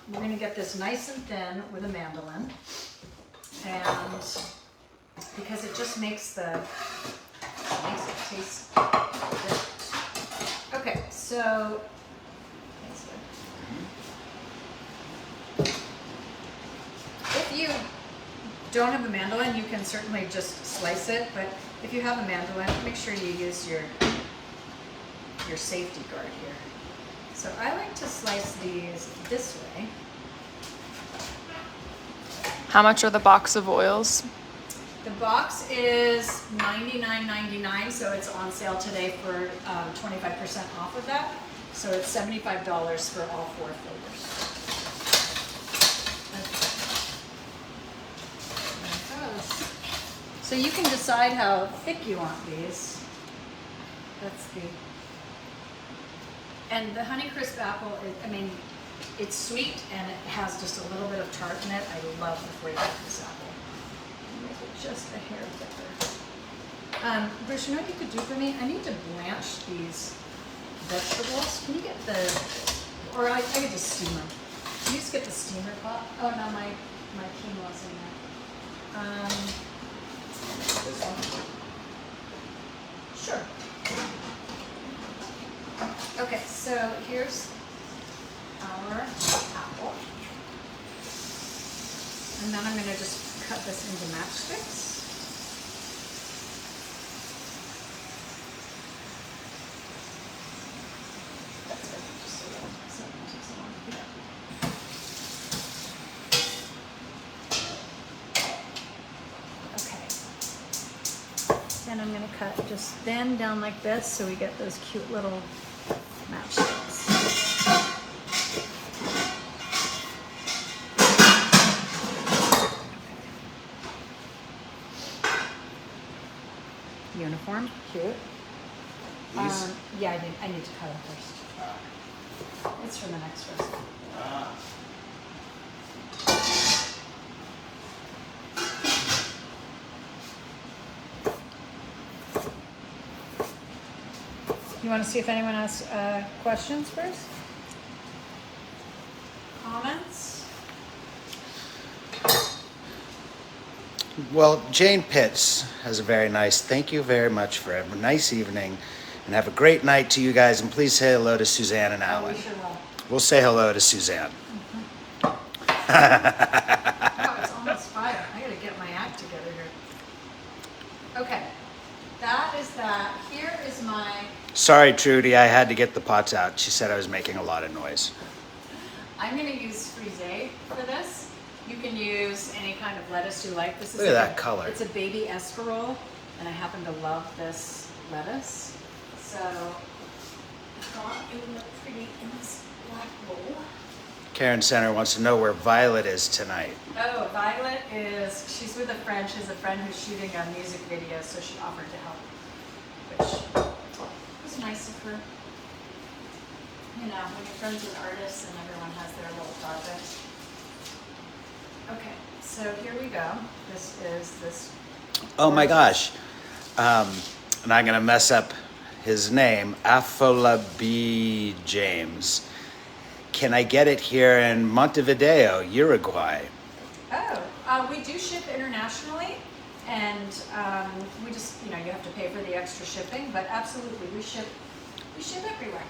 We're going to get this nice and thin with a mandolin, and because it just makes it taste good. Okay, so if you don't have a mandolin, you can certainly just slice it, but if you have a mandolin, make sure you use your safety guard here. So I like to slice these this way. How much are the box of oils? The box is $99.99, so it's on sale today for 25% off of that. So it's $75 for all 4 flavors. Okay. So you can decide how thick you want these. That's the... And the Honey Crisp apple, it's sweet and it has just a little bit of tart in it. I love the flavor of this apple. Make it just a hair thicker. Bruce, you know what you could do for me? I need to blanch these vegetables. Can you get or I could just steam them. Can you just get the steamer pot? Oh no, my quinoa's in there. This one? Sure. Okay, so here's our apple. And then I'm going to just cut this into matchsticks. That's good. Just so that it takes a long to Okay. Then I'm going to cut just thin down like this so we get those cute little matchsticks. Uniform, cute. These? Yeah, I need to cut them first. It's for the next recipe. You want to see if anyone has questions first? Comments? Well, Jane Pitts has a very nice thank you very much for a nice evening, and have a great night to you guys, and please say hello to Suzanne and Alan. We sure will. We'll say hello to Suzanne. Oh, it's almost 5. I gotta get my act together here. Okay, that is that. Here is my... Sorry, Trudy, I had to get the pots out. She said I was making a lot of noise. I'm gonna use frisee for this. You can use any kind of lettuce you like. This is Look at that color. It's a baby escarole, and I happen to love this lettuce. So I thought it would look pretty in this black bowl. Karen Center wants to know where Violet is tonight. Oh, Violet she's with a friend. She has a friend who's shooting a music video, so she offered to help, which was nice of her. you know, when you're friends with artists and everyone has their little projects. Okay, so here we go. This is this. Oh my gosh. And I'm gonna mess up his name, Afolabi James. Can I get it here in Montevideo, Uruguay? Oh, we do ship internationally, and we just, you know, you have to pay for the extra shipping, but absolutely, we ship everywhere.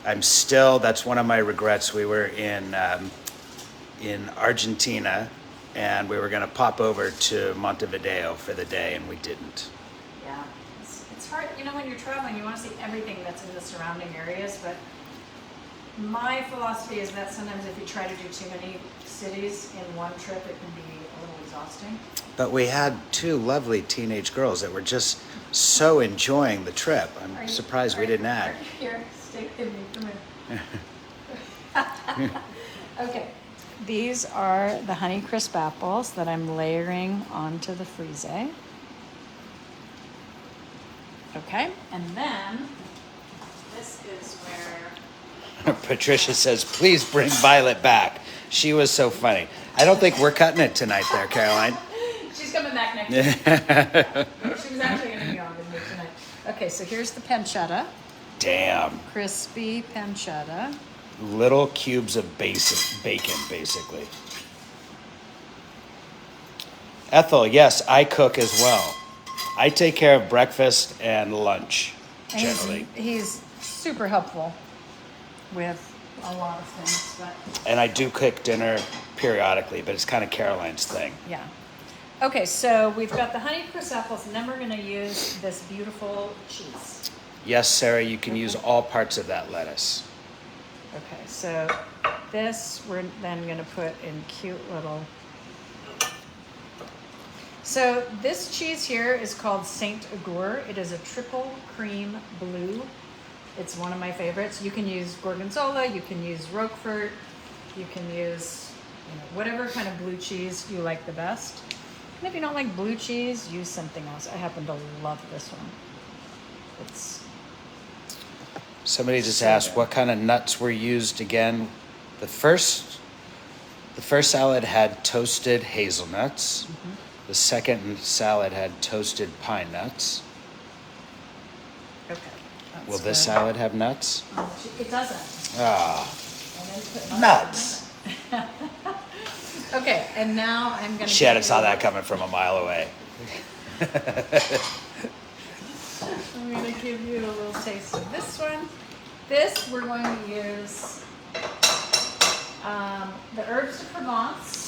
That's one of my regrets. We were in Argentina, and we were gonna pop over to Montevideo for the day, and we didn't. Yeah, it's hard, you know, when you're traveling, you want to see everything that's in the surrounding areas, but my philosophy is that sometimes if you try to do too many cities in one trip, it can be a little exhausting. But we had two lovely teenage girls that were just so enjoying the trip. I'm surprised we didn't add. Here, stay with me, come here. Okay, these are the Honey Crisp apples that I'm layering onto the frise. Okay, and then this is where Patricia says, please bring Violet back. She was so funny. I don't think we're cutting it tonight there, Caroline. she's coming back next week. She was actually going to be on with me tonight. Okay, so here's the pancetta. Damn. Crispy pancetta. Little cubes of bacon, basically. Ethel, yes, I cook as well. I take care of breakfast and lunch, And generally. he's super helpful with a lot of things, but And I do cook dinner periodically, but it's kind of Caroline's thing. yeah. Okay, so we've got the Honey Crisp apples, and then we're going to use this beautiful cheese. Yes, Sarah, you can use all parts of that lettuce. Okay, so this we're then going to put in cute little. So this cheese here is called Saint Agur. It is a triple cream blue. It's one of my favorites. You can use Gorgonzola, you can use Roquefort, you can use, you know, whatever kind of blue cheese you like the best. And if you don't like blue cheese, use something else. I happen to love this one. It's Somebody just So asked good. what kind of nuts were used again. The first salad had toasted hazelnuts. Mm-hmm. The second salad had toasted pine nuts. okay. That's Will this good. salad have nuts? It doesn't. Ah, And then put nuts. Okay, and now I'm gonna. Shit, I saw that coming from a mile away. I'm gonna give you a little taste of this one. This we're going to use the herbs de Provence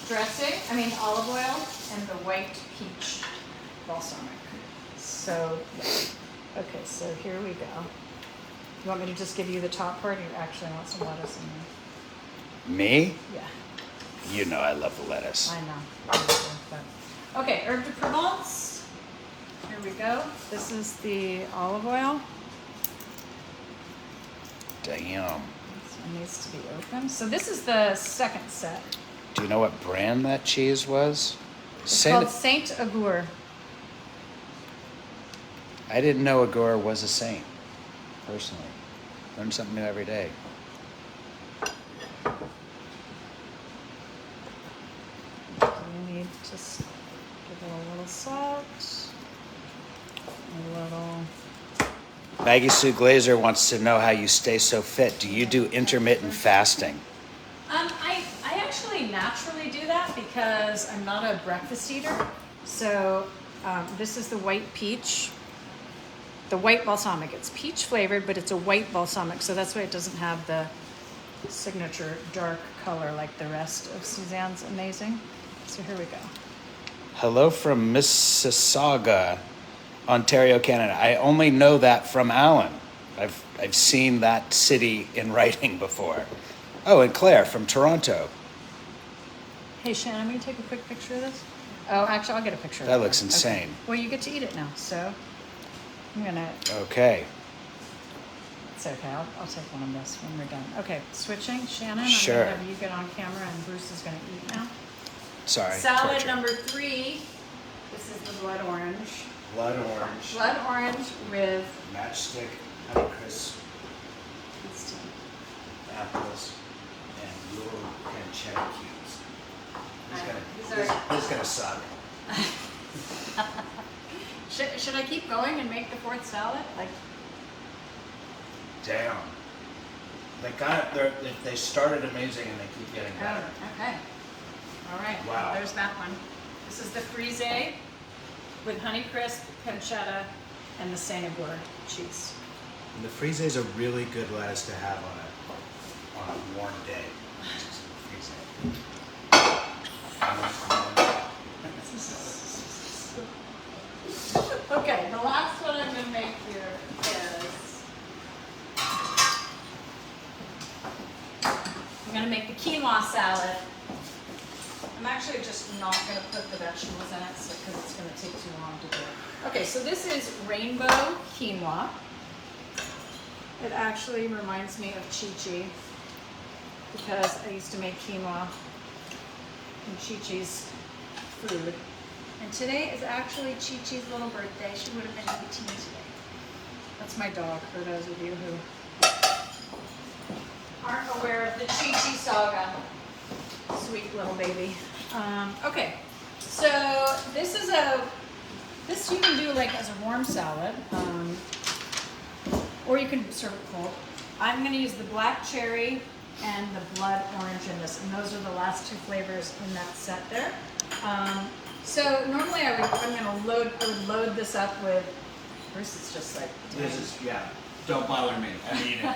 dressing. Olive oil and the white peach balsamic. So, yeah. Okay, so here we go. You want me to just give you the top part, or you actually want some lettuce in there? Me? Yeah. You know I love the lettuce. I know. But- Okay, herb de Provence. Here we go. This is the olive oil. Damn. This one needs to be open. So this is the second set. Do you know what brand that cheese was? It's called Saint Agur. I didn't know Agur was a saint, personally. Learn something new every day. You need to give it a little salt. A little. Maggie Sue Glazer wants to know how you stay so fit. Do you do intermittent fasting? I actually naturally do that because I'm not a breakfast eater. So this is the white peach. The white balsamic. It's peach flavored, but it's a white balsamic, so that's why it doesn't have the signature dark color like the rest of Suzanne's amazing. So here we go. Hello from Mississauga, Ontario, Canada. I only know that from Alan. I've seen that city in writing before. Oh, and Claire from Toronto. Hey Shannon, I'm gonna take a quick picture of this. Oh, actually, I'll get a picture of That it. looks insane. Okay. Well, you get to eat it now, so I'm gonna. Okay. It's okay. I'll take one of this when we're done. Okay, switching. Shannon, Sure. I'm gonna have you get on camera, and Bruce is gonna eat now. Sorry. Salad torture. number 3. This is the blood orange. Blood orange. Blood orange with Matchstick honey crisp nasty. apples, and little pancetta cubes. These are- This is gonna suck. Should I keep going and make the fourth salad? Like, Damn. They started amazing and they keep getting better. okay. All right. Wow. There's that one. This is the frise with Honeycrisp, pancetta, and the Saint-Amour cheese. And the frise is a really good lettuce to have on a warm day. Okay, the last one I'm going to make here is, I'm going to make the quinoa salad. I'm actually just not going to put the vegetables in it because it's going to take too long to do it. Okay, so this is rainbow quinoa. It actually reminds me of Chi-Chi because I used to make quinoa in Chi-Chi's food. And today is actually Chi-Chi's little birthday. She would have been 18 today. That's my dog, for those of you who aren't aware of the Chi-Chi saga. Sweet little baby. Okay, so this you can do like as a warm salad, or you can serve it cold. I'm going to use the black cherry and the blood orange in this, and those are the last two flavors in that set there. So normally I would load this up with, Bruce is just like, This is, yeah, don't bother me. I'm eating.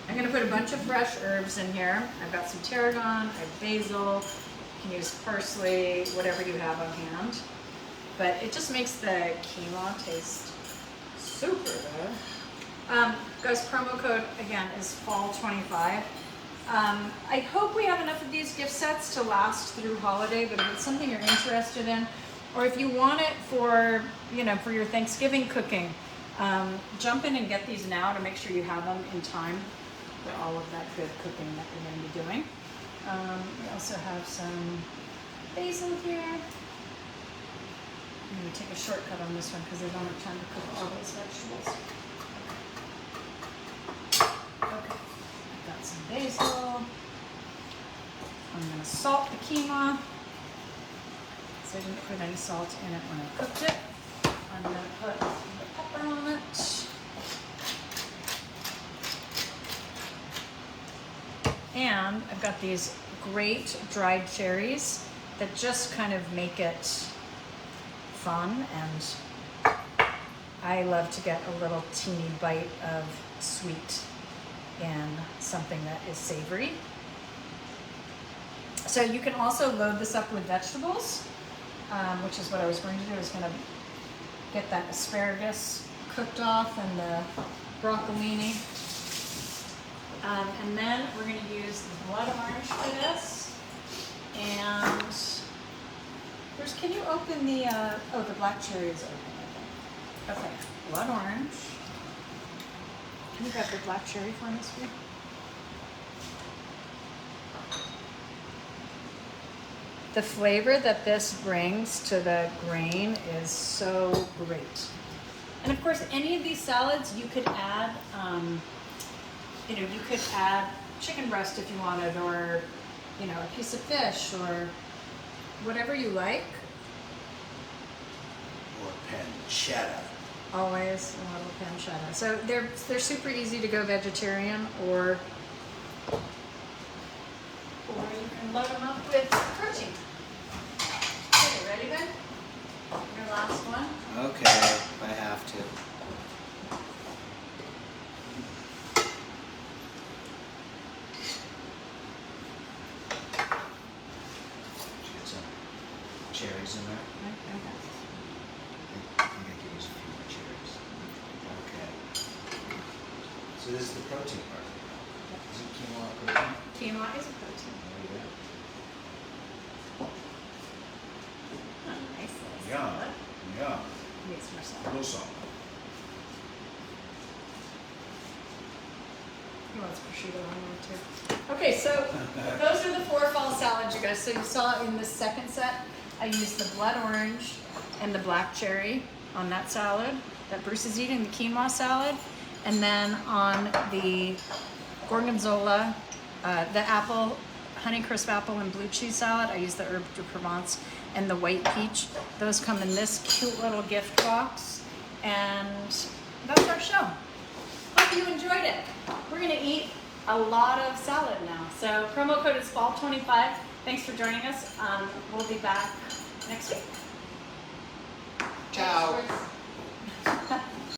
I'm gonna put a bunch of fresh herbs in here. I've got some tarragon, I have basil, you can use parsley, whatever you have on hand. But it just makes the quinoa taste super good. Guys, promo code again is fall25. I hope we have enough of these gift sets to last through holiday, but if it's something you're interested in, or if you want it for, for your Thanksgiving cooking, jump in and get these now to make sure you have them in time for all of that good cooking that you're going to be doing. We also have some basil here. I'm going to take a shortcut on this one because I don't have time to cook all those vegetables. Okay, I've got some basil. I'm going to salt the quinoa. So I didn't put any salt in it when I cooked it. I'm going to put the pepper on it. And I've got these great dried cherries that just kind of make it fun, and I love to get a little teeny bite of sweet in something that is savory. So you can also load this up with vegetables, which is what I was going to do. I was going to get that asparagus cooked off and the broccolini. And then we're going to use the blood orange for this. And Bruce, can you open the, the black cherry is open, I think. Okay, blood orange. Can you grab the black cherry for me, sweetie? The flavor that this brings to the grain is so great. And of course, any of these salads you could add, you could add chicken breast if you wanted, or, a piece of fish, or whatever you like. Or pancetta. Always a little pancetta. So they're super easy to go vegetarian, or you can load them up with protein. Okay, ready, Ben? Your last one. Okay, I have to. Get some cherries in there. Okay. I think I could use a few more cherries. Okay. So this is the protein part. Is it quinoa protein? Quinoa is a protein. Oh, nice little Yeah. salad. Yeah. Needs more salt. A little salt. He wants prosciutto on there too. Okay, so those are the 4 fall salads, you guys. So you saw in the second set, I used the blood orange and the black cherry on that salad that Bruce is eating, the quinoa salad. And then on the gorgonzola, the apple, Honeycrisp apple and blue cheese salad, I use the herb de Provence and the white peach. Those come in this cute little gift box. And that's our show. Hope you enjoyed it. We're gonna eat a lot of salad now. So promo code is fall25. Thanks for joining us. We'll be back next week. Ciao. Thanks, Chris.